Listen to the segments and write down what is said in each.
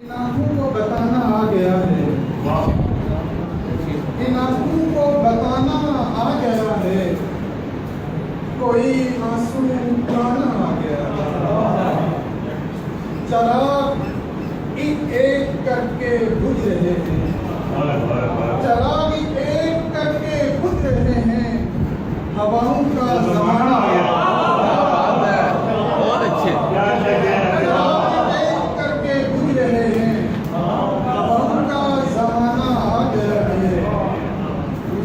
इन आंखों को बताना आ गया है, इन आंखों को बताना आ गया है, कोई आंसू गाना आ गया है। चराग एक एक करके बुझ रहे हैं, चराग एक करके बुझ रहे हैं, हवाओं का जमाना आ गया। बहुत अच्छे।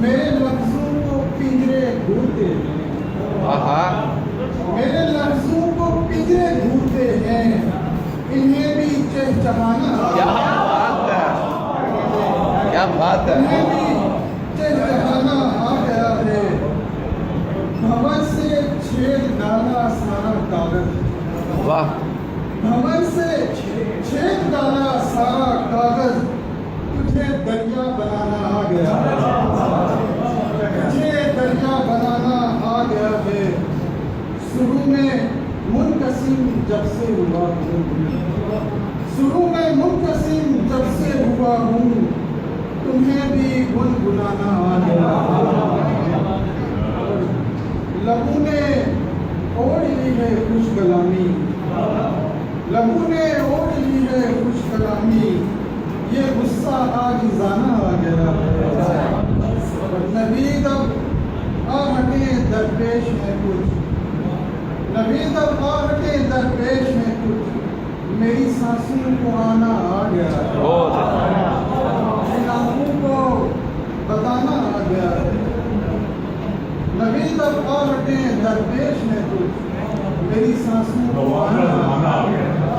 मेरे लफ्जों को पिंजरे घूरते हैं, मेरे लफ्जों को पिंजरे घूरते हैं, इन्हें भी चहचहाना। क्या बात है, क्या बात है। इन्हें भी चहचहाना आ गया है। भंवर से छेद डाला सारा कागज, वाह। भंवर से छेद डाला सारा कागज, तुझे दरिया बनाना आ गया है, तुझे दरिया बनाना आ गया है। शुरू में मुनकसिम जब से हुआ हूँ, शुरू में मुनकसिम जब से हुआ हूँ, तुम्हें भी गुनगुनाना आ गया है। लबों ने ओढ़ ली है खुश कलामी, लबों ने ओढ़ ली है खुश कलामी, ये गुस्सा आज जाना आ गया है। नबीद अब आहटे दरपेश है कुछ, नबीद अब आहटे दरपेश है कुछ, मेरी सांसों को आना आ गया है। इन आंखों को बताना आ गया है। नबीद अब आहटे दरपेश है कुछ, मेरी सांसों को आना आ गया है।